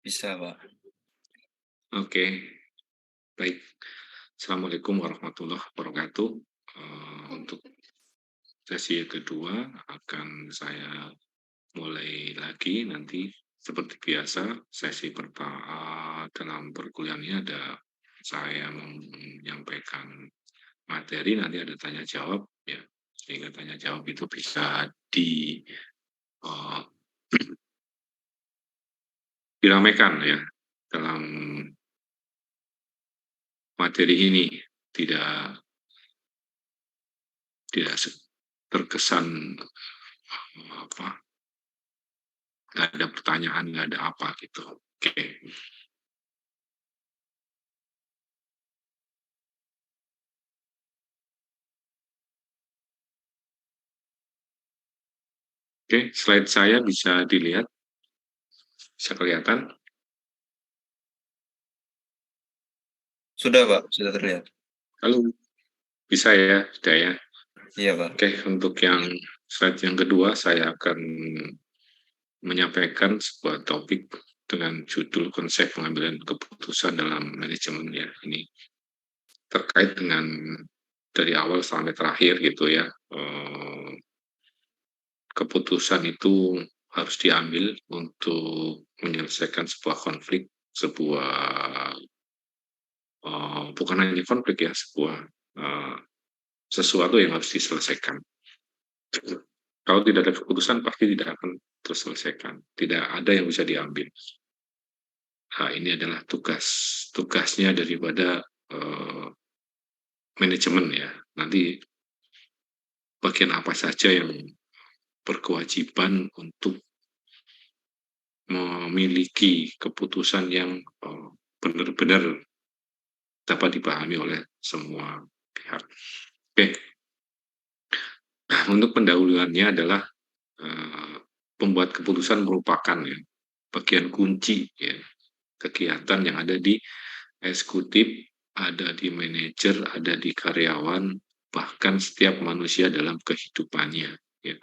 Bisa, Pak. Oke, baik. Assalamualaikum warahmatullahi wabarakatuh. Untuk sesi yang kedua akan saya mulai lagi nanti seperti biasa sesi pertama dalam perkuliahan ini ada saya menyampaikan materi, nanti ada tanya jawab ya, sehingga tanya jawab itu bisa eh, diramaikan ya dalam materi ini, tidak tidak terkesan apa, nggak ada pertanyaan, nggak ada apa gitu. Oke, oke, slide saya bisa dilihat, bisa kelihatan. Sudah, Pak, sudah terlihat. Halo, bisa ya, sudah ya. Iya, Pak. Oke, untuk yang slide yang kedua saya akan menyampaikan sebuah topik dengan judul konsep pengambilan keputusan dalam manajemen ya. Ini terkait dengan dari awal sampai terakhir gitu ya. Keputusan itu harus diambil untuk menyelesaikan sebuah konflik, sebuah bukan hanya konflik ya, sebuah sesuatu yang harus diselesaikan. Kalau tidak ada keputusan pasti tidak akan terselesaikan, tidak ada yang bisa diambil. Nah, ini adalah tugasnya daripada manajemen ya. Nanti bagian apa saja yang berkewajiban untuk memiliki keputusan yang benar-benar dapat dipahami oleh semua pihak. Oke, untuk pendahuluannya adalah pembuat keputusan merupakan ya, bagian kunci ya, kegiatan yang ada di eksekutif, ada di manajer, ada di karyawan, bahkan setiap manusia dalam kehidupannya. Ya.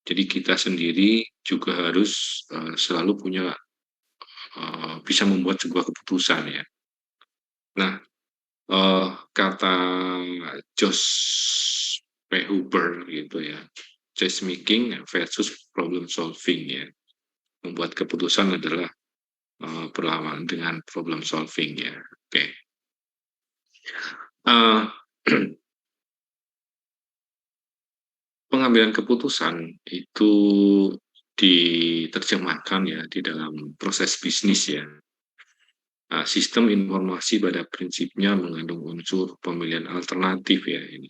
Jadi kita sendiri juga harus selalu punya bisa membuat sebuah keputusan ya. Nah, kata Josh P. Huber gitu ya, choice making versus problem solving ya. Membuat keputusan adalah berlawanan dengan problem solving ya. Oke. Uh, pengambilan keputusan itu diterjemahkan ya di dalam proses bisnis ya. Nah, sistem informasi pada prinsipnya mengandung unsur pemilihan alternatif ya ini.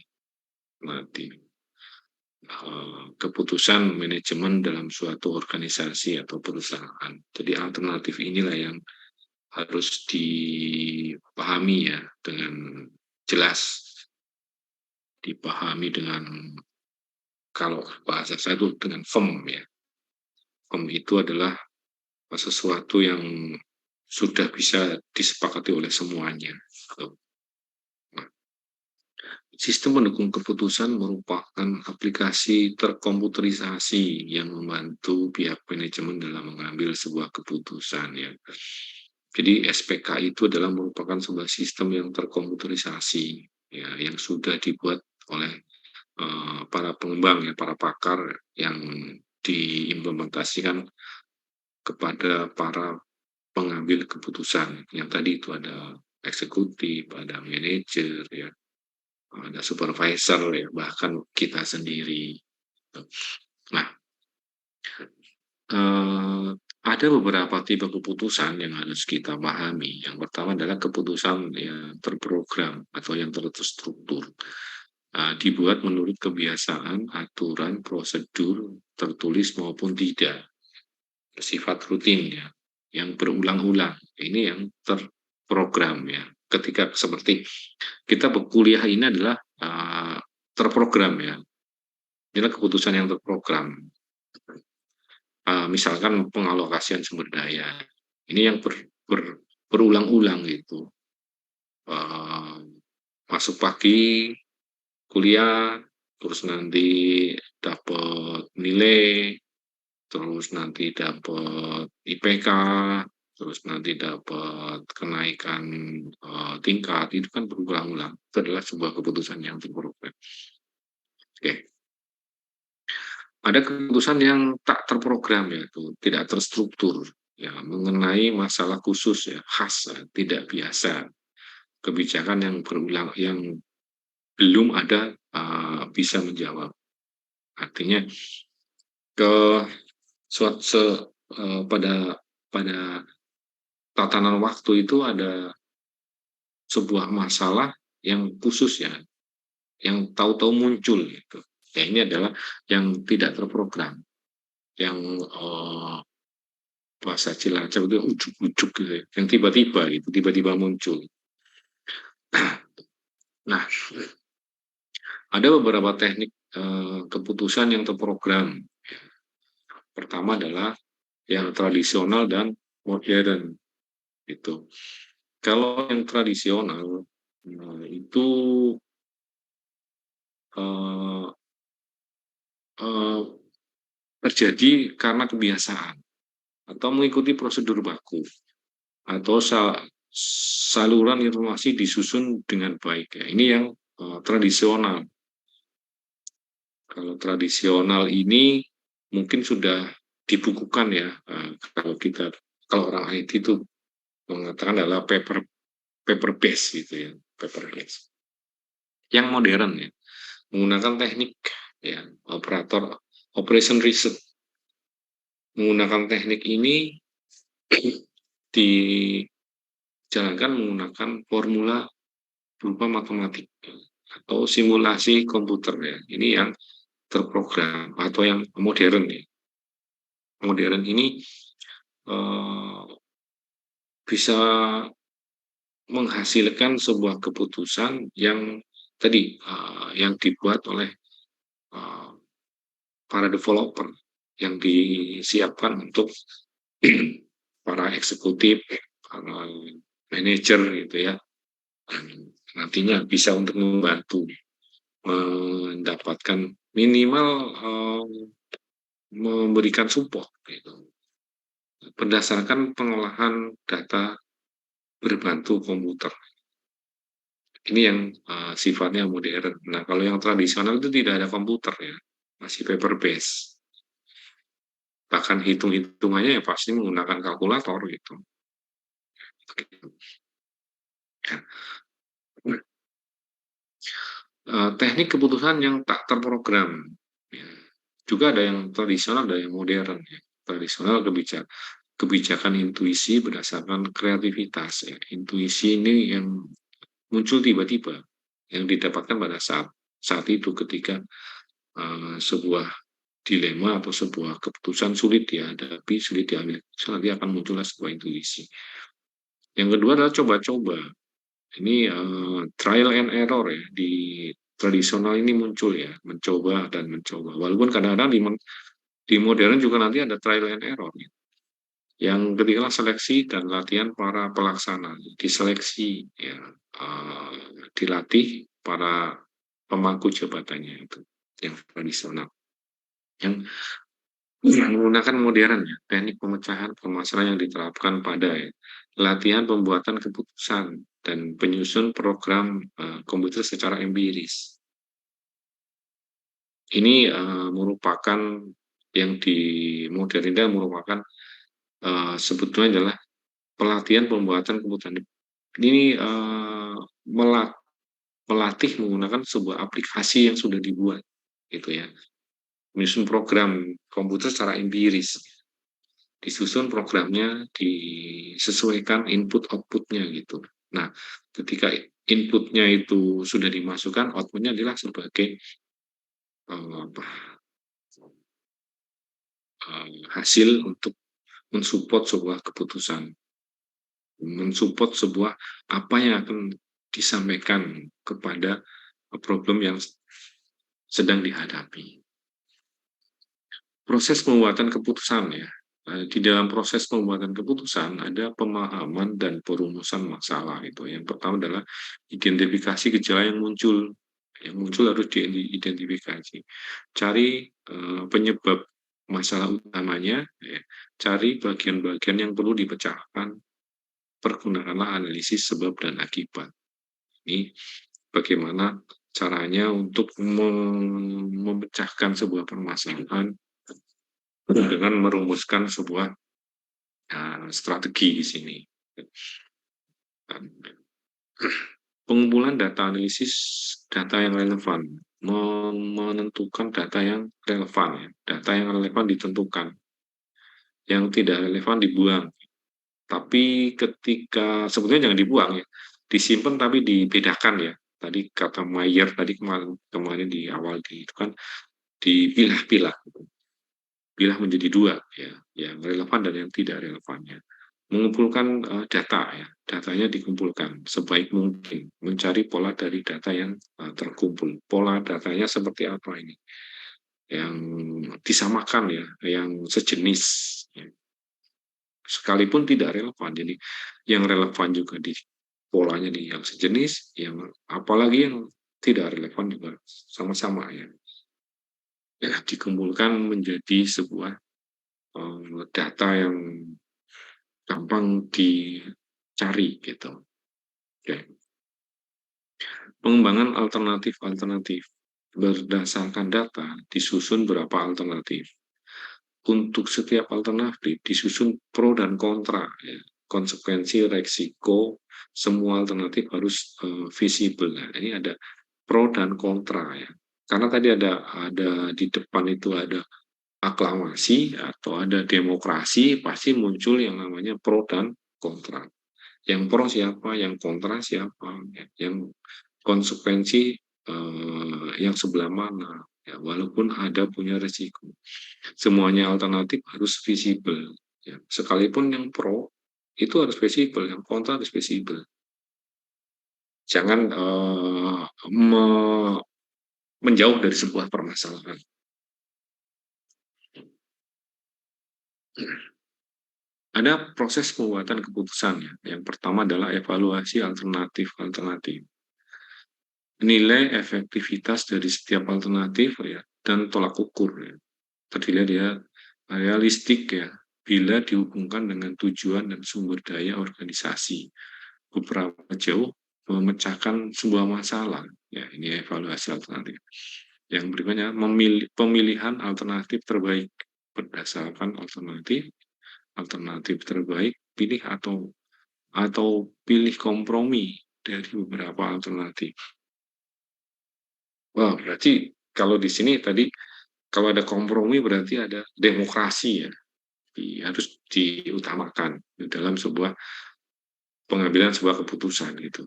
Nanti keputusan manajemen dalam suatu organisasi atau perusahaan. Jadi alternatif inilah yang harus dipahami ya dengan jelas, dipahami dengan, kalau bahasa saya itu dengan firm ya. Firm itu adalah sesuatu yang sudah bisa disepakati oleh semuanya. Sistem pendukung keputusan merupakan aplikasi terkomputerisasi yang membantu pihak manajemen dalam mengambil sebuah keputusan ya. Jadi SPK itu adalah merupakan sebuah sistem yang terkomputerisasi ya, yang sudah dibuat oleh para pengembang ya, para pakar yang diimplementasikan kepada para pengambil keputusan. Yang tadi itu ada eksekutif, ada manajer ya, ada supervisor ya, bahkan kita sendiri. Nah, ada beberapa tipe keputusan yang harus kita pahami. Yang pertama adalah keputusan yang terprogram atau yang terstruktur. Dibuat menurut kebiasaan, aturan, prosedur, tertulis maupun tidak, bersifat rutin ya, yang berulang-ulang. Ini yang terprogram ya. Ketika seperti kita berkuliah ini adalah terprogram ya. Inilah keputusan yang terprogram. Misalkan pengalokasian sumber daya. Ini yang berulang-ulang gitu. Masuk pagi, kuliah, terus nanti dapat nilai, terus nanti dapat IPK, terus nanti dapat kenaikan, tingkat, itu kan berulang-ulang. Itu adalah sebuah keputusan yang terprogram. Oke. Ada keputusan yang tak terprogram, yaitu tidak terstruktur, ya, mengenai masalah khusus, ya, khas, ya, tidak biasa, kebijakan yang berulang, yang belum ada bisa menjawab. Artinya ke suat, se, pada tatanan waktu itu ada sebuah masalah yang khusus, ya, yang tahu-tahu muncul gitu. Ya, ini adalah yang tidak terprogram, yang bahasa Cilacap itu ujuk-ujuk gitu, ya, yang tiba-tiba gitu, tiba-tiba muncul. Nah, ada beberapa teknik keputusan yang terprogram. Pertama adalah yang tradisional dan modern. Itu. Kalau yang tradisional itu uh, uh, terjadi karena kebiasaan atau mengikuti prosedur baku atau saluran informasi disusun dengan baik. Ya. Ini yang tradisional. Kalau tradisional ini mungkin sudah dibukukan, ya. Kalau orang IT itu mengatakan adalah paper base gitu, ya, paper base. Yang modern, ya, menggunakan teknik, ya, operation research. Menggunakan teknik ini dijalankan menggunakan formula berupa matematik atau simulasi komputer, ya. Ini yang terprogram atau yang modern, ya. Modern ini bisa menghasilkan sebuah keputusan yang tadi yang dibuat oleh para developer, yang disiapkan untuk para eksekutif, para manajer gitu, ya. Dan nantinya bisa untuk membantu mendapatkan minimal memberikan support gitu, berdasarkan pengolahan data berbantu komputer. Ini yang sifatnya modern. Nah, kalau yang tradisional itu tidak ada komputer, ya, masih paper base. Bahkan hitung-hitungannya ya pasti menggunakan kalkulator gitu. Teknik keputusan yang tak terprogram. Ya. Juga ada yang tradisional, ada yang modern. Ya. Tradisional kebijakan intuisi berdasarkan kreativitas. Ya. Intuisi ini yang muncul tiba-tiba, yang didapatkan pada saat itu ketika sebuah dilema atau sebuah keputusan sulit dihadapi, sulit diambil, nanti akan muncullah sebuah intuisi. Yang kedua adalah coba-coba. Ini trial and error, ya, di tradisional ini muncul, ya, mencoba dan mencoba. Walaupun kadang-kadang di modern juga nanti ada trial and error. Gitu. Yang ketiga seleksi dan latihan para pelaksana. Diseleksi, ya, dilatih para pemangku jabatannya itu yang tradisional. Yang menggunakan modern, ya, teknik pemecahan permasalahan yang diterapkan pada, ya, latihan pembuatan keputusan dan penyusun program komputer secara empiris. Ini merupakan yang di modern ini merupakan sebetulnya adalah pelatihan pembuatan keputusan. Ini melatih menggunakan sebuah aplikasi yang sudah dibuat, gitu, ya. Menyusun program komputer secara empiris. Disusun programnya, disesuaikan input outputnya gitu. Nah, ketika inputnya itu sudah dimasukkan, outputnya adalah sebagai hasil untuk mensupport sebuah keputusan, mensupport sebuah apa yang akan disampaikan kepada problem yang sedang dihadapi. Proses pembuatan keputusan, ya. Di dalam proses pembuatan keputusan ada pemahaman dan perumusan masalah itu. Yang pertama adalah identifikasi gejala yang muncul. Yang muncul harus diidentifikasi. Cari penyebab masalah utamanya, ya. cari bagian-bagian yang perlu dipecahkan, pergunakanlah analisis sebab dan akibat. Ini bagaimana caranya untuk memecahkan sebuah permasalahan dengan merumuskan sebuah strategi di sini. Pengumpulan data analisis data yang relevan, menentukan data yang relevan, ya. Data yang relevan ditentukan, yang tidak relevan dibuang. Tapi ketika sebetulnya jangan dibuang ya, disimpan tapi dibedakan ya. Tadi kata Mayer tadi kemarin di awal itu kan dipilah-pilah, pilah menjadi dua ya, yang relevan dan yang tidak relevannya. Mengumpulkan data ya, datanya dikumpulkan sebaik mungkin, mencari pola dari data yang terkumpul. Pola datanya seperti apa ini? Yang disamakan ya, yang sejenis. Ya. Sekalipun tidak relevan, jadi yang relevan juga di polanya di yang sejenis, yang apalagi yang tidak relevan juga sama-sama ya. Ya, dikumpulkan menjadi sebuah data yang gampang dicari gitu. Oke. Pengembangan alternatif-alternatif berdasarkan data disusun berapa alternatif. Untuk setiap alternatif disusun pro dan kontra, ya. Konsekuensi, resiko, semua alternatif harus visible. Nah, ini ada pro dan kontra ya. Karena tadi ada di depan itu ada aklamasi atau ada demokrasi, pasti muncul yang namanya pro dan kontra. Yang pro siapa, yang kontra siapa, yang konsekuensi yang sebelah mana, ya, walaupun ada punya resiko. Semuanya alternatif harus visible. Ya. Sekalipun yang pro itu harus visible, yang kontra harus visible. Jangan menjauh dari sebuah permasalahan. Ada proses pembuatan keputusan ya. Yang pertama adalah evaluasi alternatif-alternatif. Nilai efektivitas dari setiap alternatif ya dan tolak ukur ya. Terdilihat dia realistik ya bila dihubungkan dengan tujuan dan sumber daya organisasi. Beberapa jauh memecahkan sebuah masalah ya, ini evaluasi alternatif. Yang berikutnya pemilihan alternatif terbaik berdasarkan alternatif terbaik, pilih atau pilih kompromi dari beberapa alternatif. Wah, berarti kalau di sini tadi kalau ada kompromi berarti ada demokrasi ya, harus diutamakan di dalam sebuah pengambilan sebuah keputusan gitu.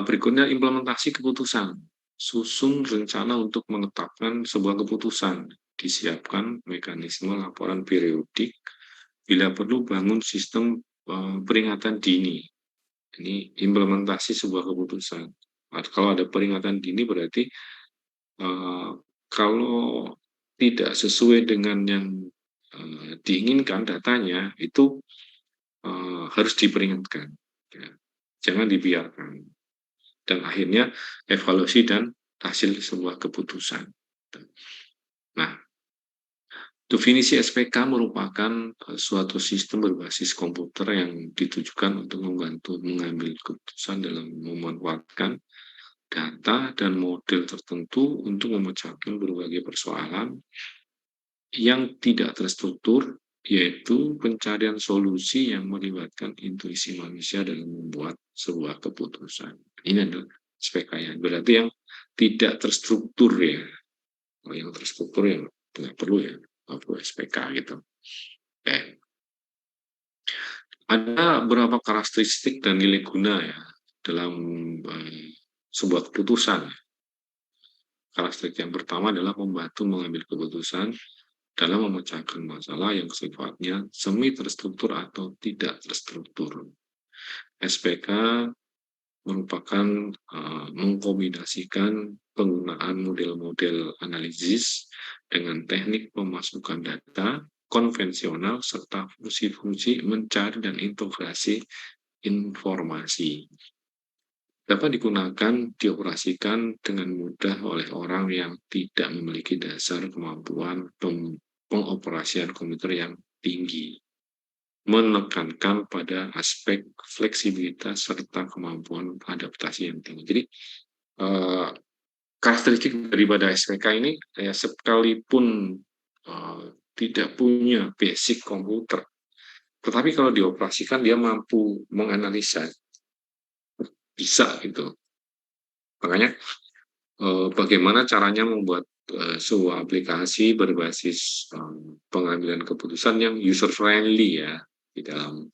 Berikutnya implementasi keputusan. Susun rencana untuk menetapkan sebuah keputusan. Disiapkan mekanisme laporan periodik. Bila perlu bangun sistem peringatan dini. Ini implementasi sebuah keputusan. Kalau ada peringatan dini berarti kalau tidak sesuai dengan yang diinginkan datanya itu harus diperingatkan. Ya. Jangan dibiarkan. Dan akhirnya evaluasi dan hasil sebuah keputusan. Nah, definisi SPK merupakan suatu sistem berbasis komputer yang ditujukan untuk membantu mengambil keputusan dalam memanfaatkan data dan model tertentu untuk memecahkan berbagai persoalan yang tidak terstruktur, yaitu pencarian solusi yang melibatkan intuisi manusia dalam membuat sebuah keputusan. Ini adalah SPK ya. Berarti yang tidak terstruktur ya. Kalau yang terstruktur ya tidak perlu ya, nggak perlu SPK gitu. Oke. Ada beberapa karakteristik dan nilai guna ya dalam sebuah keputusan. Karakteristik yang pertama adalah membantu mengambil keputusan dalam memecahkan masalah yang sifatnya semi terstruktur atau tidak terstruktur. SPK merupakan mengkombinasikan penggunaan model-model analisis dengan teknik pemasukan data konvensional serta fungsi-fungsi mencari dan integrasi informasi. Dapat digunakan, dioperasikan dengan mudah oleh orang yang tidak memiliki dasar kemampuan pengoperasian komputer yang tinggi, menekankan pada aspek fleksibilitas serta kemampuan adaptasi yang tinggi. Jadi eh, karakteristik daripada SPK ini ya sekalipun eh, tidak punya basic komputer, tetapi kalau dioperasikan dia mampu menganalisa, bisa gitu. Makanya bagaimana caranya membuat sebuah aplikasi berbasis pengambilan keputusan yang user friendly ya di dalam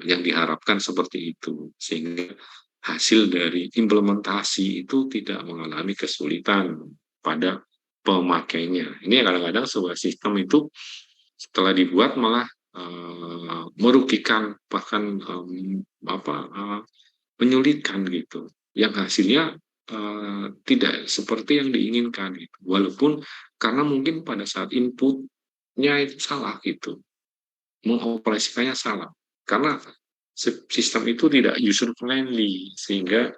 yang diharapkan seperti itu, sehingga hasil dari implementasi itu tidak mengalami kesulitan pada pemakainya. Ini kadang-kadang sebuah sistem itu setelah dibuat malah merugikan, bahkan menyulitkan gitu, yang hasilnya tidak seperti yang diinginkan gitu. Walaupun karena mungkin pada saat inputnya itu salah gitu, mengoperasikannya salah, karena sistem itu tidak user friendly sehingga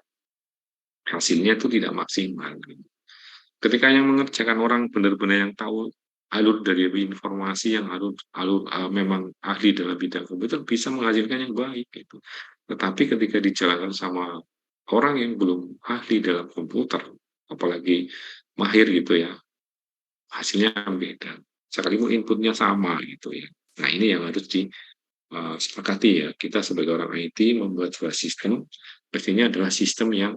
hasilnya itu tidak maksimal gitu. Ketika yang mengerjakan orang benar-benar yang tahu alur dari informasi, yang alur memang ahli dalam bidang komputer, bisa menghasilkan yang baik gitu. Tetapi ketika dijalankan sama orang yang belum ahli dalam komputer, apalagi mahir gitu ya, hasilnya beda. Sekalipun inputnya sama gitu ya. Nah ini yang harus disepakati ya. Kita sebagai orang IT membuat sebuah sistem, pastinya adalah sistem yang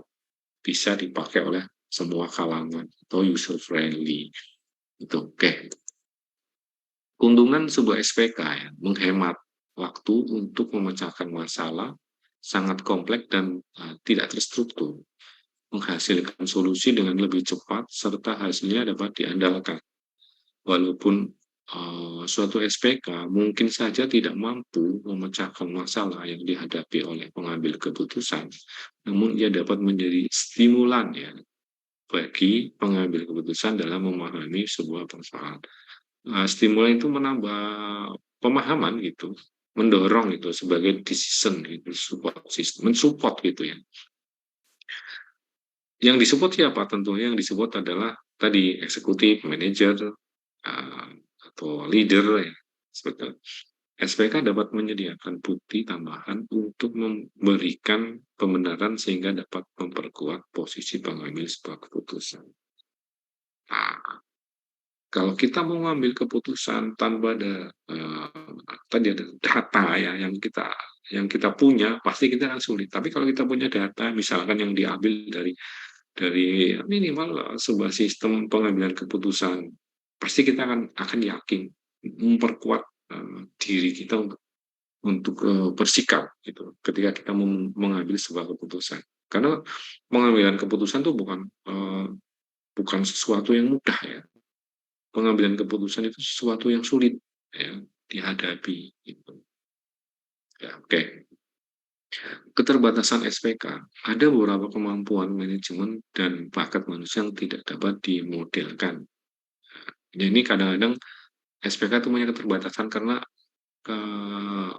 bisa dipakai oleh semua kalangan atau user friendly. Itu oke. Okay. Keuntungan sebuah SPK ya, menghemat waktu untuk memecahkan masalah, sangat kompleks dan tidak terstruktur, menghasilkan solusi dengan lebih cepat, serta hasilnya dapat diandalkan. Walaupun suatu SPK mungkin saja tidak mampu memecahkan masalah yang dihadapi oleh pengambil keputusan, namun ia dapat menjadi stimulan ya bagi pengambil keputusan dalam memahami sebuah persoalan. Stimulan itu menambah pemahaman gitu, mendorong itu sebagai decision gitu, support system, mensupport gitu ya. Yang disupport siapa? Tentunya yang disebut adalah tadi eksekutif, manajer, atau leader ya. Seperti SPK dapat menyediakan bukti tambahan untuk memberikan pembenaran sehingga dapat memperkuat posisi pengambil sebuah keputusan. Nah, kalau kita mau ngambil keputusan tanpa ada tadi ada data ya yang kita punya, pasti kita akan sulit. Tapi kalau kita punya data, misalkan yang diambil dari minimal sebuah sistem pengambilan keputusan, pasti kita akan yakin memperkuat diri kita untuk bersikap gitu ketika kita mengambil sebuah keputusan. Karena pengambilan keputusan itu bukan sesuatu yang mudah ya. Pengambilan keputusan itu sesuatu yang sulit ya dihadapi gitu. Ya, oke. Keterbatasan SPK, ada beberapa kemampuan manajemen dan bakat manusia yang tidak dapat dimodelkan. Jadi kadang-kadang SPK itu punya keterbatasan karena eh,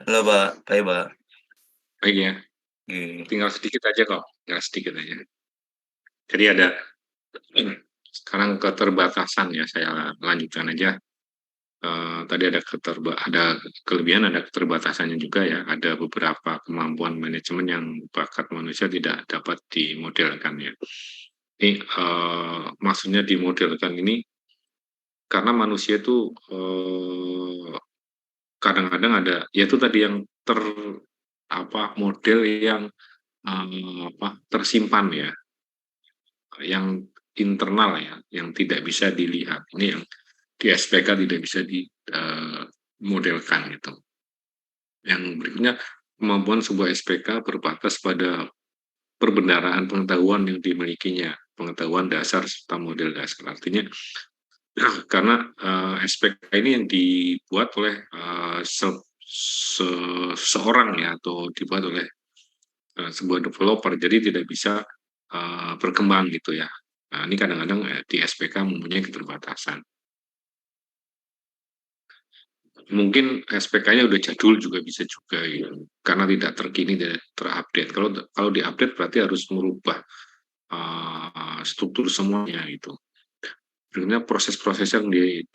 Halo Pak, baik Pak. Baik ya, Oke. tinggal sedikit aja kok, tinggal sedikit aja. Jadi ada sekarang keterbatasan ya, saya lanjutkan aja. Tadi ada kelebihan, ada keterbatasannya juga ya. Ada beberapa kemampuan manajemen yang bakat manusia tidak dapat dimodelkan ya. Ini maksudnya dimodelkan ini karena manusia itu kadang-kadang ada, yaitu tadi yang model yang tersimpan ya, yang internal ya, yang tidak bisa dilihat. Ini yang di SPK tidak bisa dimodelkan gitu. Yang berikutnya, kemampuan sebuah SPK berbatas pada perbendaharaan pengetahuan yang dimilikinya, pengetahuan dasar serta model dasar. Artinya karena SPK ini yang dibuat oleh seorang ya, atau dibuat oleh sebuah developer, jadi tidak bisa berkembang gitu ya. Nah, ini kadang-kadang di SPK mempunyai keterbatasan. Mungkin SPK-nya udah jadul juga bisa juga gitu, karena tidak terkini dan terupdate. Kalau diupdate berarti harus merubah struktur semuanya itu. Sebenarnya proses-proses yang di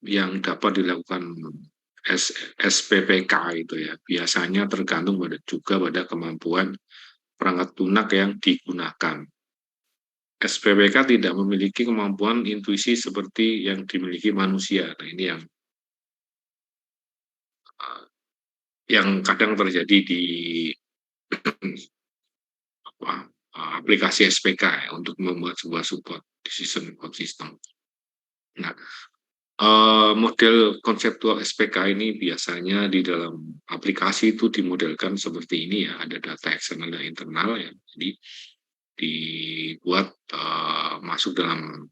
yang dapat dilakukan SPPK itu ya biasanya tergantung pada kemampuan perangkat lunak yang digunakan. SPPK tidak memiliki kemampuan intuisi seperti yang dimiliki manusia. Nah, ini yang kadang terjadi di aplikasi SPK ya, untuk membuat sebuah support decision support system. Nah, model konseptual SPK ini biasanya di dalam aplikasi itu dimodelkan seperti ini ya, ada data eksternal dan internal ya, jadi dibuat masuk dalam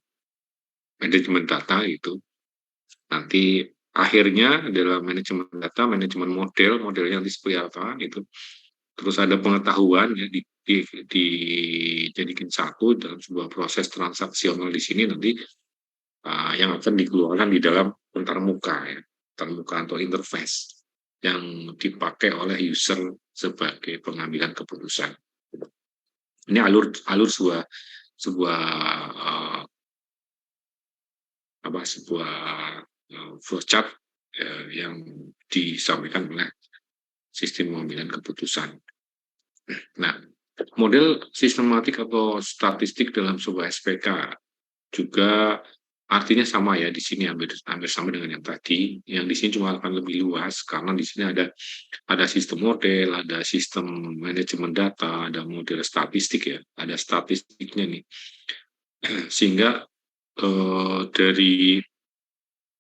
manajemen data itu. Nanti akhirnya adalah manajemen data, manajemen model yang disepelihara itu. Terus ada pengetahuan ya dijadikan satu dalam sebuah proses transaksional di sini nanti yang akan dikeluarkan di dalam antarmuka atau interface yang dipakai oleh user sebagai pengambilan keputusan. Ini alur sebuah uh, sebuah flowchart yang disampaikan oleh sistem pengambilan keputusan. Nah, model sistematik atau statistik dalam sebuah SPK juga artinya sama ya, di sini hampir sama dengan yang tadi. Yang di sini cuma akan lebih luas karena di sini ada sistem model, ada sistem manajemen data, ada model statistik ya, ada statistiknya nih. Sehingga dari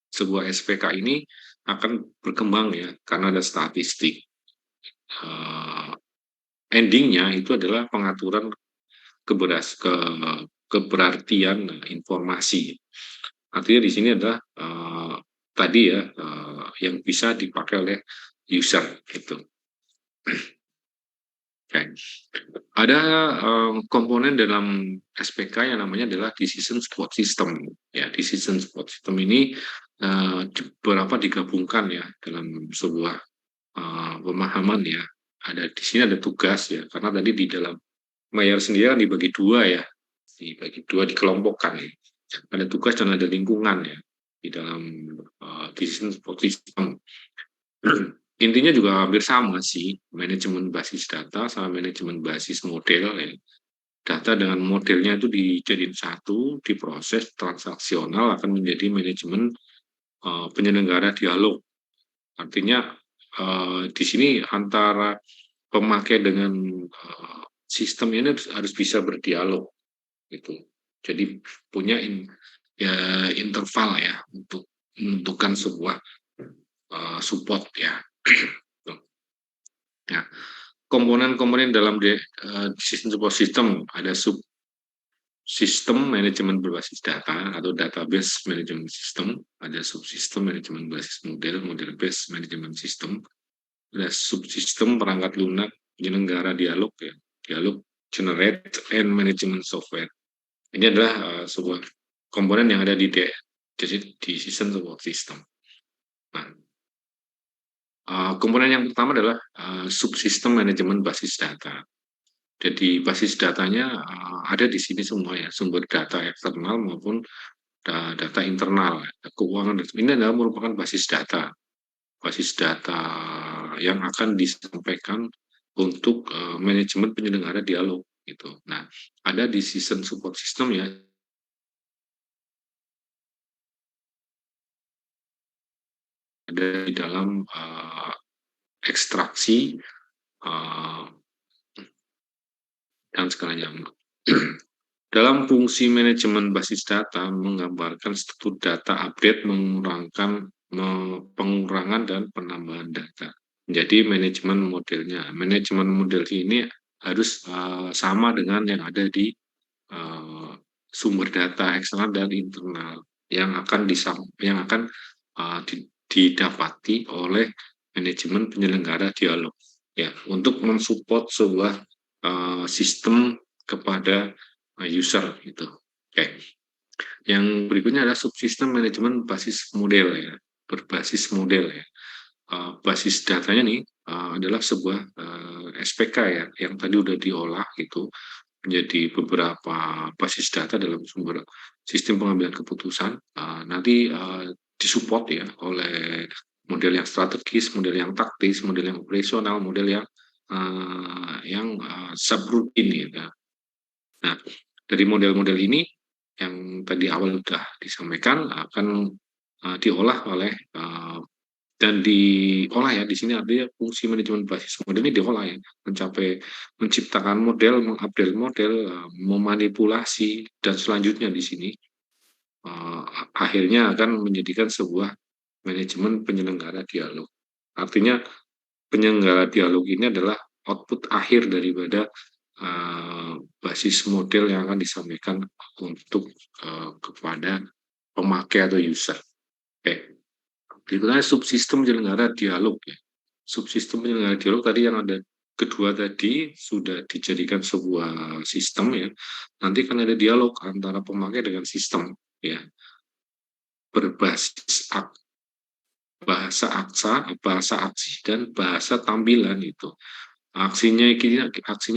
sebuah SPK ini akan berkembang ya karena ada statistik. Endingnya itu adalah pengaturan keberartian informasi. Artinya di sini adalah tadi ya yang bisa dipakai oleh user gitu. Okay. Ada komponen dalam SPK yang namanya adalah decision support system. Ya, decision support system ini beberapa digabungkan ya dalam sebuah pemahaman ya. Ada di sini ada tugas ya, karena tadi di dalam Mayer sendiri kan dibagi dua ya, dikelompokkan ya. Ada tugas dan ada lingkungan ya di dalam decision support system. Intinya juga hampir sama sih, manajemen basis data sama manajemen basis model ya. Data dengan modelnya itu dijadiin satu, diproses transaksional akan menjadi manajemen penyelenggara dialog. Artinya di sini antara pemakai dengan sistem ini harus bisa berdialog gitu. Jadi punya interval ya untuk menentukan sebuah support ya. Nah, komponen-komponen dalam sistem support system ada sistem manajemen berbasis data atau database management system, ada subsistem manajemen basis model based management system, ada subsistem perangkat lunak penyelenggara dialog ya, dialog generate and management software. Ini adalah sebuah komponen yang ada di sistem support system. Nah, Komponen yang pertama adalah subsistem manajemen basis data. Jadi basis datanya ada di sini semua ya, sumber data eksternal maupun data internal, keuangan. Ini adalah merupakan basis data yang akan disampaikan untuk manajemen penyelenggara dialog gitu. Nah, ada di season support system ya, ada di dalam ekstraksi uh, dan segalanya. Dalam fungsi manajemen basis data menggambarkan struktur data update, pengurangan dan penambahan data. Jadi manajemen model ini harus sama dengan yang ada di uh, sumber data eksternal dan internal yang akan didapati oleh manajemen penyelenggara dialog ya untuk mensupport sebuah sistem kepada user gitu. Oke. Yang berikutnya adalah subsistem manajemen basis model ya, berbasis model ya. Basis datanya nih adalah sebuah SPK ya yang tadi udah diolah gitu menjadi beberapa basis data dalam sumber sistem pengambilan keputusan. Nanti disupport ya oleh model yang strategis, model yang taktis, model yang operasional, model yang subrutin ya. Nah, dari model-model ini yang tadi awal sudah disampaikan akan diolah oleh dan diolah ya di sini artinya fungsi manajemen basis model ini diolah ya menciptakan model, mengupdate model, memanipulasi dan selanjutnya di sini uh, akhirnya akan menjadikan sebuah manajemen penyelenggara dialog. Artinya penyelenggara dialog ini adalah output akhir daripada basis model yang akan disampaikan untuk kepada pemakai atau user. Oke. Berikutnya subsistem penyelenggara dialog ya. Subsistem penyelenggara dialog tadi yang ada kedua tadi sudah dijadikan sebuah sistem ya. Nanti akan ada dialog antara pemakai dengan sistem ya. Berbasis bahasa aksi dan bahasa tampilan itu. Aksinya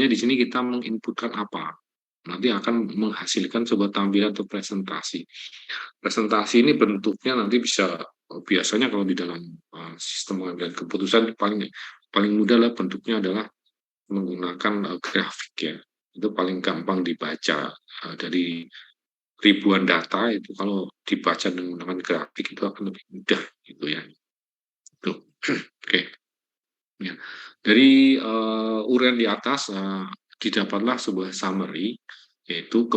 di sini kita menginputkan apa. Nanti akan menghasilkan sebuah tampilan atau presentasi. Presentasi ini bentuknya nanti bisa biasanya kalau di dalam sistem pengambilan keputusan paling paling mudah lah bentuknya adalah menggunakan grafik ya. Itu paling gampang dibaca dari ribuan data itu kalau dibaca dengan menggunakan grafik itu akan lebih mudah gitu ya. Tuh. Oke. Ya. Dari uraian di atas didapatlah sebuah summary yaitu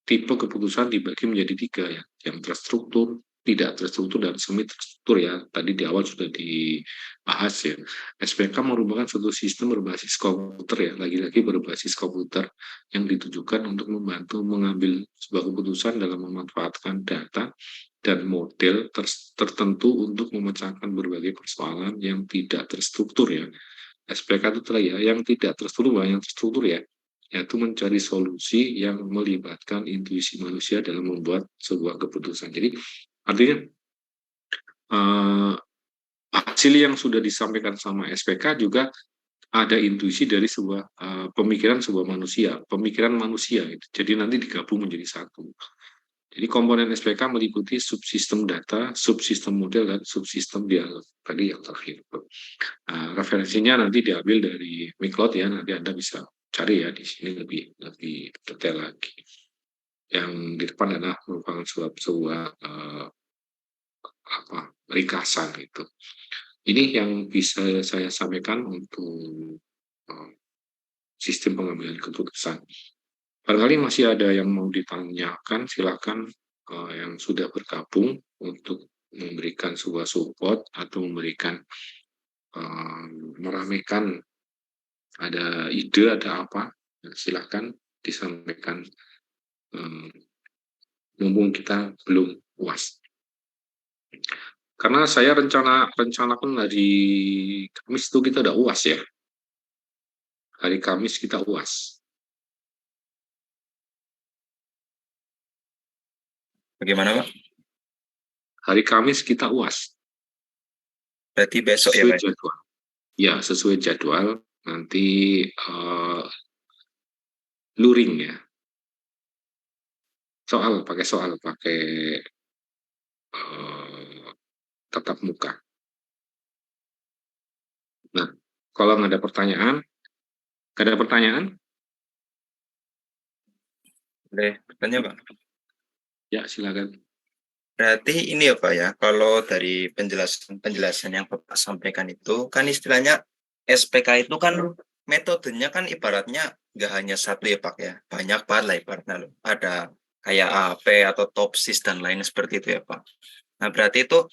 tipe keputusan dibagi menjadi tiga ya, yang terstruktur, tidak terstruktur dan semi terstruktur ya. Tadi di awal sudah dibahas ya. SPK merupakan suatu sistem berbasis komputer ya, lagi-lagi berbasis komputer yang ditujukan untuk membantu mengambil sebuah keputusan dalam memanfaatkan data dan model tertentu untuk memecahkan berbagai persoalan yang tidak terstruktur ya. SPK itu tadi ya, yang tidak terstruktur, yang terstruktur ya, yaitu mencari solusi yang melibatkan intuisi manusia dalam membuat sebuah keputusan. Jadi artinya eh, hasil yang sudah disampaikan sama SPK juga ada intuisi dari sebuah pemikiran sebuah manusia, pemikiran manusia. Gitu. Jadi nanti digabung menjadi satu. Jadi komponen SPK meliputi subsistem data, subsistem model, dan subsistem dialog. Tadi yang terakhir. Referensinya nanti diambil dari Miklot ya, nanti Anda bisa cari ya di sini lebih detail lagi. Yang di depan adalah merupakan sebuah ringkasan itu. Ini yang bisa saya sampaikan untuk uh, sistem pengambilan keputusan. Barangkali masih ada yang mau ditanyakan, silakan yang sudah bergabung untuk memberikan sebuah support atau memberikan meramaikan ada ide, ada apa, silakan disampaikan. Mumpung kita belum puas. Karena saya rencanakan hari Kamis itu kita udah UAS ya. Hari Kamis kita UAS. Bagaimana, Pak? Hari Kamis kita UAS. Berarti besok ya, Sesuai Pak? jadwal. Ya, sesuai jadwal nanti luring ya. Pakai eh, tatap muka. Nah, kalau nggak ada pertanyaan, Boleh bertanya, Pak? ya silakan. Berarti ini ya, Pak ya, kalau dari penjelasan yang Bapak sampaikan itu, kan istilahnya SPK itu kan metodenya kan ibaratnya nggak hanya satu ya, Pak ya. Banyak banget lah ibaratnya loh. Ada kayak AP atau TOPSIS dan lain seperti itu ya, Pak. Nah, berarti itu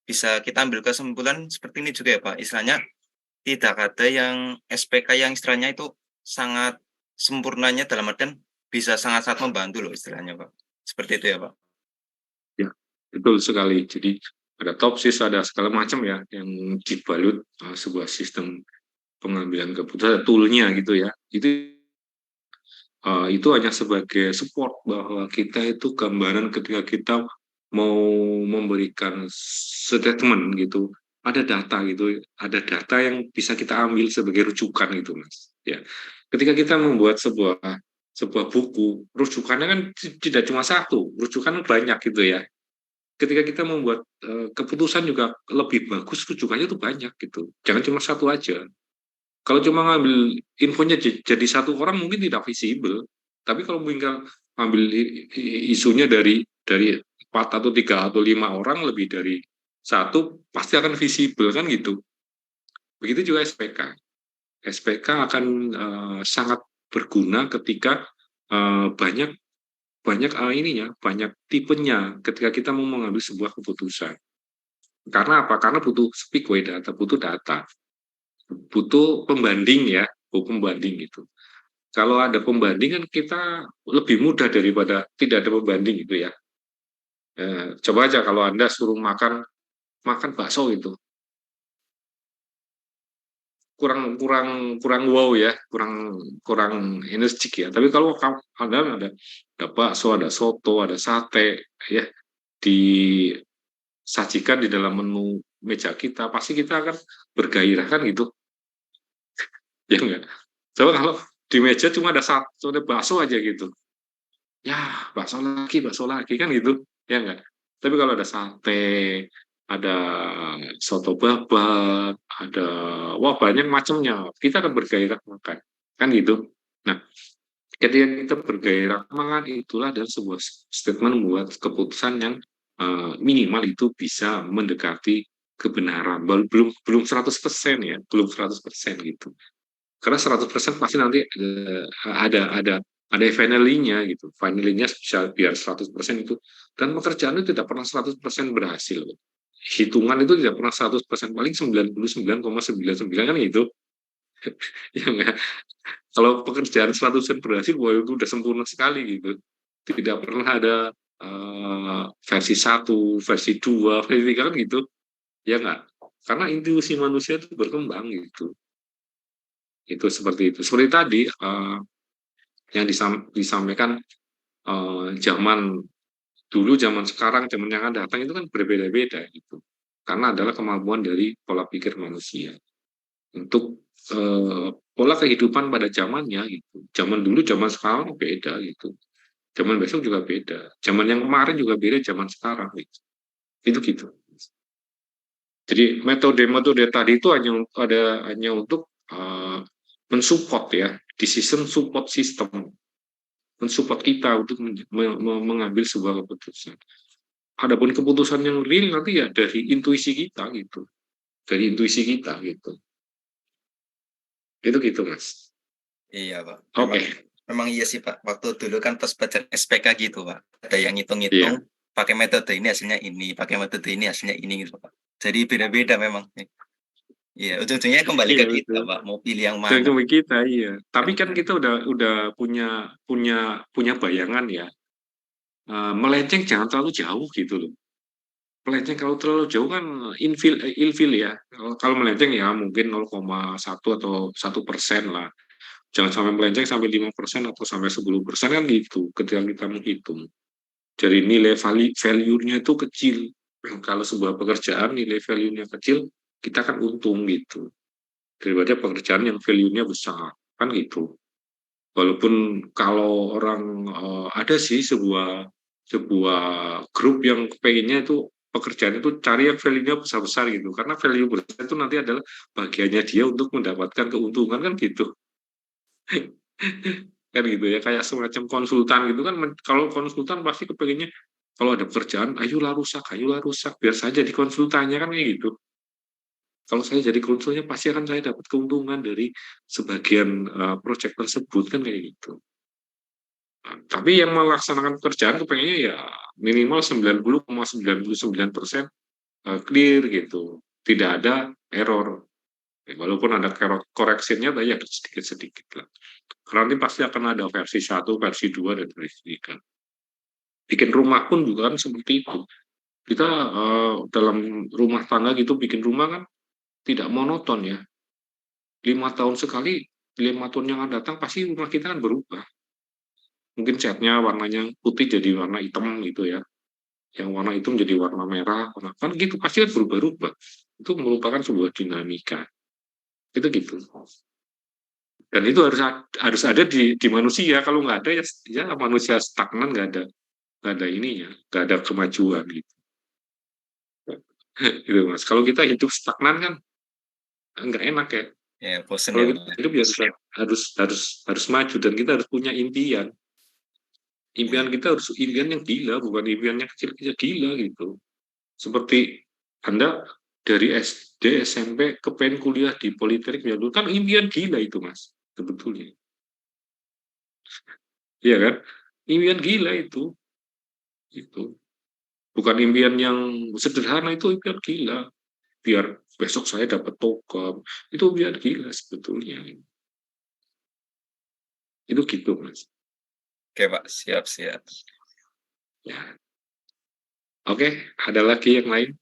bisa kita ambil kesimpulan seperti ini juga ya, Pak. Istilahnya tidak ada yang SPK yang istilahnya itu sangat sempurnanya dalam artian bisa sangat-sangat membantu loh istilahnya, Pak. Seperti itu ya, Pak. Ya, betul sekali. Jadi ada topsis, ada segala macam ya yang dibalut sebuah sistem pengambilan keputusan, toolnya gitu ya. Itu hanya sebagai support bahwa kita itu gambaran ketika kita mau memberikan statement gitu, ada data yang bisa kita ambil sebagai rujukan gitu, Mas. Ya, ketika kita membuat sebuah buku, rujukannya kan tidak cuma satu, rujukan banyak gitu ya. Ketika kita membuat keputusan juga lebih bagus, rujukannya itu banyak gitu. Jangan cuma satu aja. Kalau cuma ngambil infonya jadi satu orang mungkin tidak visible, tapi kalau mungkin ngambil isunya dari 4 atau 3 atau 5 orang lebih dari satu pasti akan visible kan gitu. Begitu juga SPK. SPK akan sangat berguna ketika banyak banyak banyak tipenya ketika kita mau mengambil sebuah keputusan. Karena apa? Karena butuh speak way data, butuh data, butuh pembanding ya, butuh pembanding gitu. Kalau ada pembanding kan kita lebih mudah daripada tidak ada pembanding gitu ya. Coba aja kalau Anda suruh makan makan bakso itu kurang kurang kurang wow ya, kurang kurang energik ya. Tapi kalau ada bakso, ada soto, ada sate ya disajikan di dalam menu meja kita, pasti kita akan bergairah kan gitu. Ya enggak? Coba kalau di meja cuma ada bakso aja gitu. Ya bakso lagi kan gitu ya enggak, tapi kalau ada sate, ada soto babat, ada wah banyak macamnya kita akan bergairah makan kan gitu. Nah, ketika kita bergairah makan itulah dan sebuah statement buat keputusan yang minimal itu bisa mendekati kebenaran, belum belum 100% ya, belum 100% gitu. Karena 100% pasti nanti ada finally-nya gitu. Finally-nya bisa biar 100% itu. Dan pekerjaan itu tidak pernah 100% berhasil. Hitungan itu tidak pernah 100%, paling 99,99 kan gitu. Ya enggak? Kalau pekerjaan 100% berhasil, wah itu udah sempurna sekali gitu. Tidak pernah ada versi 1, versi 2, versi 3 kan gitu. Ya enggak? Karena intuisi manusia itu berkembang gitu. Itu seperti itu. Seperti tadi yang disampaikan zaman dulu, zaman sekarang, zaman yang akan datang itu kan berbeda-beda gitu. Karena adalah kemampuan dari pola pikir manusia untuk pola kehidupan pada zamannya gitu. Zaman dulu, zaman sekarang beda gitu. Zaman besok juga beda. Zaman yang kemarin juga beda zaman sekarang gitu. Itu gitu. Jadi metode-metode tadi itu hanya untuk mensupport ya, decision support system, mensupport kita untuk mengambil sebuah keputusan. Adapun keputusan yang real nanti ya dari intuisi kita gitu, dari intuisi kita gitu. Itu gitu Mas. Iya, Pak. Oke. Memang iya sih, Pak. Waktu dulu kan pas belajar SPK gitu, Pak. Ada yang ngitung-ngitung, Iya. pakai metode ini hasilnya ini, pakai metode ini hasilnya ini gitu, Pak. Jadi beda-beda memang. Iya, ujung-ujungnya kembali ke Iya kita, betul. Pak. Mau pilih yang mana? Jangan kita iya. Tapi kan kita udah punya punya punya bayangan ya. Melenceng jangan terlalu jauh gitu loh. Melenceng kalau terlalu jauh kan ilfil ya. Kalau melenceng ya mungkin 0,1 atau 1% lah. Jangan sampai melenceng sampai 5% atau sampai 10% kan gitu ketika kita menghitung. Jadi nilai value-nya itu kecil. Kalau sebuah pekerjaan nilai value-nya kecil, kita kan untung gitu. Daripada pekerjaan yang value-nya besar, kan gitu. Walaupun kalau orang ada sih sebuah sebuah grup yang pengennya itu pekerjaan itu cari yang value-nya besar-besar gitu. Karena value besar itu nanti adalah bagiannya dia untuk mendapatkan keuntungan kan gitu. Kan gitu ya, kayak semacam konsultan gitu kan. Kalau konsultan pasti kepengennya kalau ada pekerjaan, ayolah rusak, biar saja di konsultannya kan kayak gitu. Kalau saya jadi konsulnya pasti akan saya dapat keuntungan dari sebagian proyek tersebut kan kayak gitu. Nah, tapi yang melaksanakan pekerjaan kepengennya ya minimal 90,99% clear gitu. Tidak ada error. Walaupun ada koreksinya, tapi ya sedikit-sedikit lah. Karena nanti pasti akan ada versi 1, versi 2, dan versi 3. Bikin rumah pun juga kan seperti itu. Kita dalam rumah tangga gitu, bikin rumah kan tidak monoton ya. 5 tahun sekali, 5 tahun yang akan datang pasti rumah kita kan berubah. Mungkin catnya warnanya putih jadi warna hitam gitu ya. Yang warna hitam jadi warna merah. Kan gitu, pasti kan berubah-ubah. Itu merupakan sebuah dinamika. Itu gitu. Dan itu harus ada di manusia. Kalau nggak ada ya manusia stagnan, nggak ada ininya, nggak ada kemajuan gitu. Gitu Mas. Kalau kita hidup stagnan kan nggak enak ya. Ya, bosen Kalau ya, kita Pak. hidup ya harus maju dan kita harus punya impian. Impian Iya. kita harus impian yang gila, bukan impian yang kecil-kecil gila gitu. Seperti Anda dari SD, SMP ke pengen kuliah di Politeknik ya, kan impian gila itu Mas, sebetulnya. Iya kan? Impian gila itu. Bukan impian yang sederhana, itu impian gila. Biar besok saya dapat token, itu impian gila sebetulnya. Itu gitu Mas. Oke, Pak. Siap-siap. Ya. Oke, ada lagi yang lain?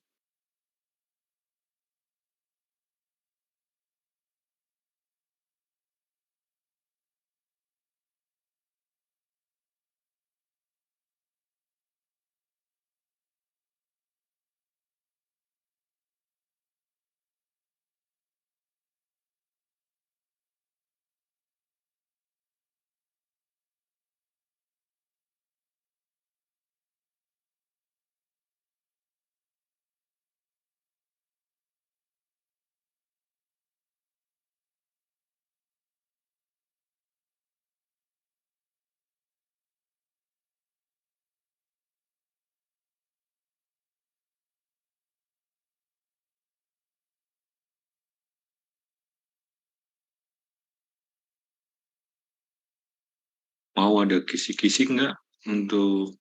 Mau ada kisi-kisi nggak untuk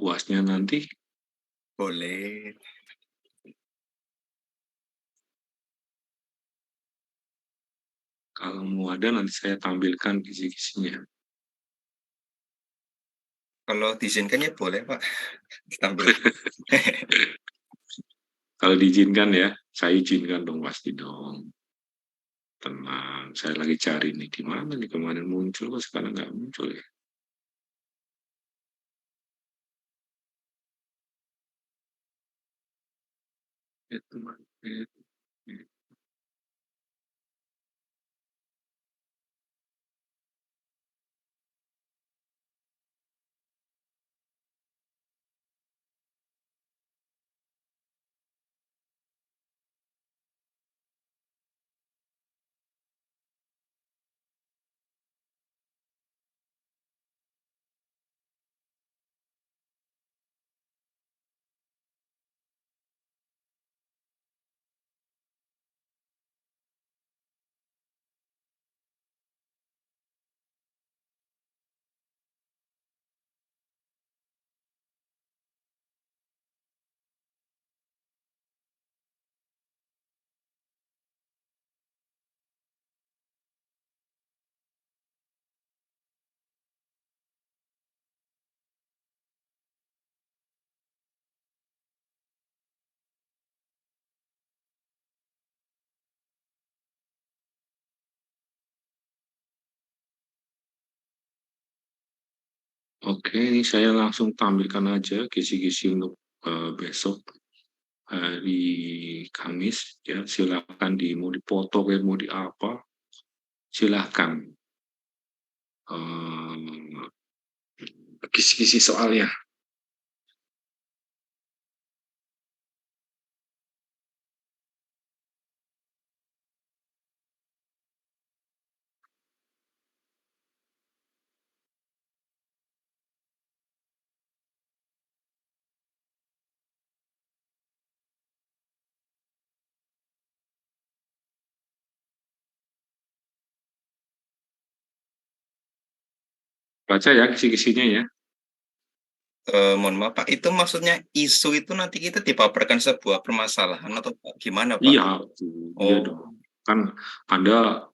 UASnya nanti? Boleh. Kalau mau ada nanti saya tampilkan kisi-kisinya. Kalau diizinkan ya boleh, Pak. Ditampilkan. Kalau diizinkan ya, saya izinkan dong pasti dong. Tenang, saya lagi cari nih di mana nih kemarin muncul, kok sekarang nggak muncul ya. Itu, Oke, ini saya langsung tampilkan aja kisi-kisi untuk besok. hari Kamis, ya silakan mau dipoto, mau di apa, silakan kisi-kisi soalnya. Baca ya kisi-kisinya ya. Mohon maaf Pak, itu maksudnya isu itu nanti kita dipaparkan sebuah permasalahan atau gimana Pak? Iya, iya Oh, dong. Kan ada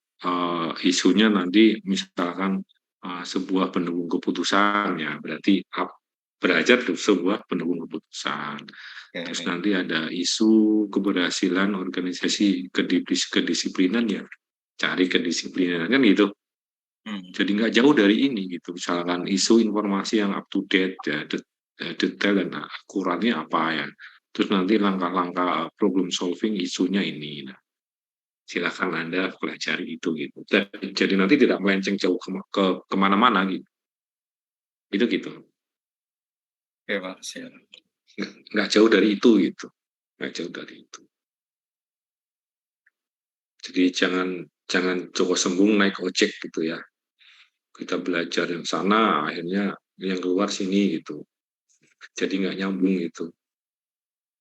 isunya nanti misalkan sebuah pendukung keputusan ya, berarti belajar tuh sebuah pendukung keputusan. Terus oke. nanti ada isu keberhasilan organisasi kedisiplinan ya, cari kedisiplinan kan gitu. Hmm. Jadi nggak jauh dari ini gitu. Misalkan isu informasi yang up to date ya, detail dan akuratnya apa ya. Terus nanti langkah-langkah problem solving isunya ini. Nah, silakan Anda pelajari itu gitu. Jadi nanti tidak melenceng jauh kemana-mana gitu. Itu gitu. Oke Pak, siap. Nggak jauh dari itu gitu. Nggak jauh dari itu. Jadi jangan jangan Joko Sembung naik ojek gitu ya. Kita belajar yang sana, akhirnya yang keluar sini gitu. Jadi nggak nyambung gitu.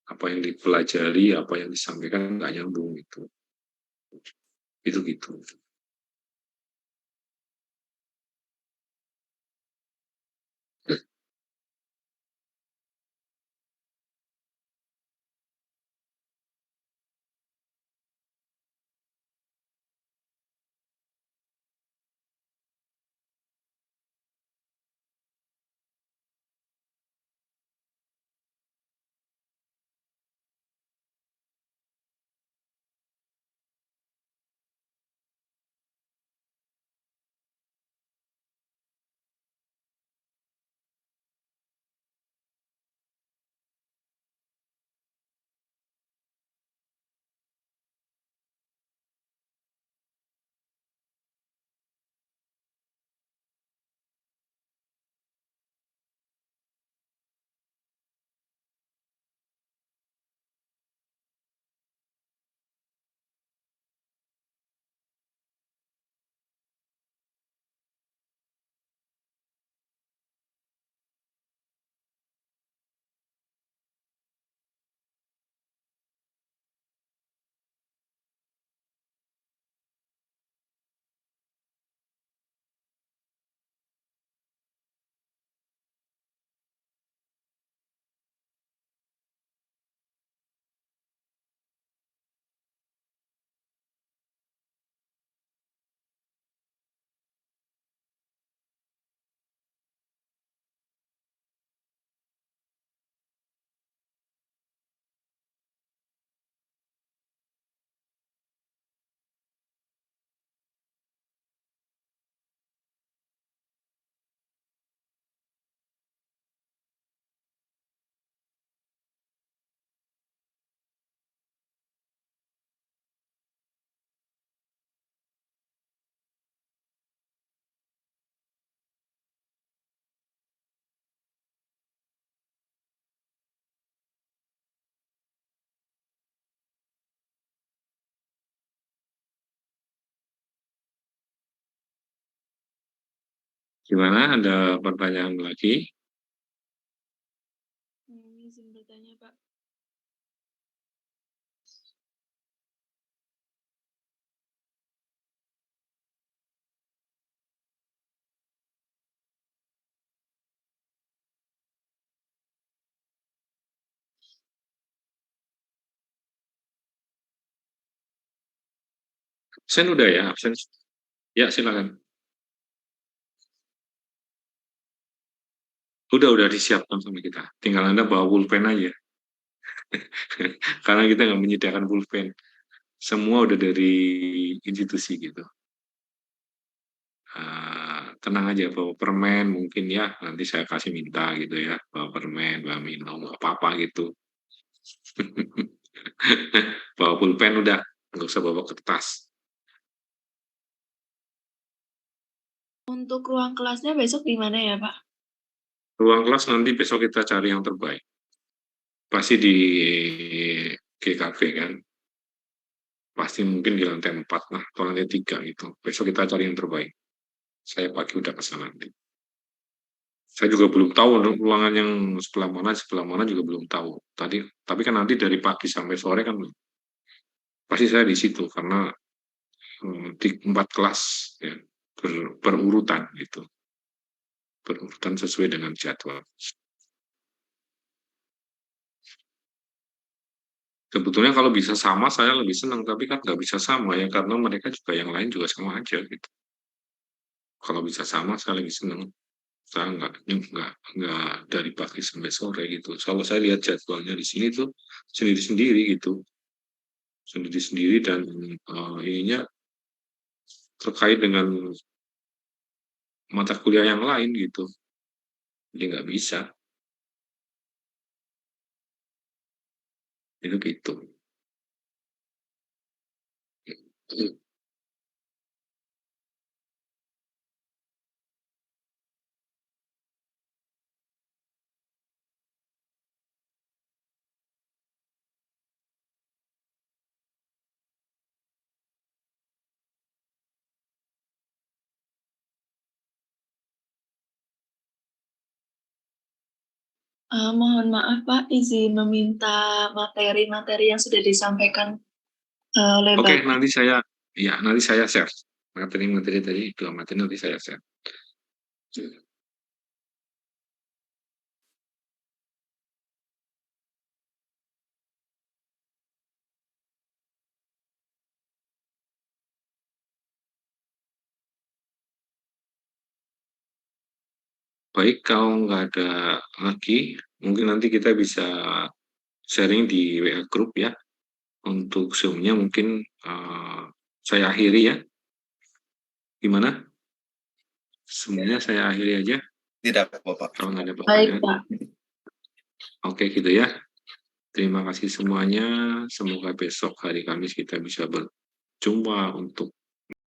Apa yang dipelajari, apa yang disampaikan nggak nyambung gitu. Itu gitu. Gimana? Ada pertanyaan lagi? Izin bertanya, Pak. Absen udah ya, absen. Ya, silakan. Udah disiapkan sama kita. Tinggal Anda bawa pulpen aja. Karena kita nggak menyediakan pulpen. Semua udah dari institusi gitu. Tenang aja, bawa permen mungkin ya. Nanti saya kasih minta gitu ya. Bawa permen, bawa minum, apa-apa gitu. Bawa pulpen udah, nggak usah bawa kertas. Untuk ruang kelasnya besok di mana ya, Pak? Ruang kelas nanti besok kita cari yang terbaik. Pasti di GKV kan, pasti mungkin di lantai 4 lah, atau lantai 3 gitu. Besok kita cari yang terbaik. Saya pagi udah kesana nanti. Saya juga belum tahu ruangan yang sebelah mana juga belum tahu. Tapi kan nanti dari pagi sampai sore kan pasti saya di situ karena di 4 kelas ya, berurutan gitu, berurutan sesuai dengan jadwal. Sebetulnya kalau bisa sama saya lebih senang, tapi kan nggak bisa sama ya karena mereka juga yang lain juga sama aja gitu. Kalau bisa sama saya lebih senang. Saya nggak dari pagi sampai sore gitu. Kalau saya lihat jadwalnya di sini tuh sendiri-sendiri gitu, sendiri-sendiri dan ininya terkait dengan mata kuliah yang lain gitu. Jadi nggak bisa. Itu gitu. Mohon maaf, Pak, izin meminta materi-materi yang sudah disampaikan oleh Oke, Bapak. nanti saya share materi-materi tadi, dua materi nanti saya share. Baik, kalau nggak ada lagi, mungkin nanti kita bisa sharing di WA Group ya. Untuk Zoom-nya mungkin saya akhiri ya. Gimana? Semuanya saya akhiri aja. Tidak apa-apa. Kalau nggak ada Baik, pertanyaan. Pak. Oke, gitu ya. Terima kasih semuanya. Semoga besok hari Kamis kita bisa berjumpa untuk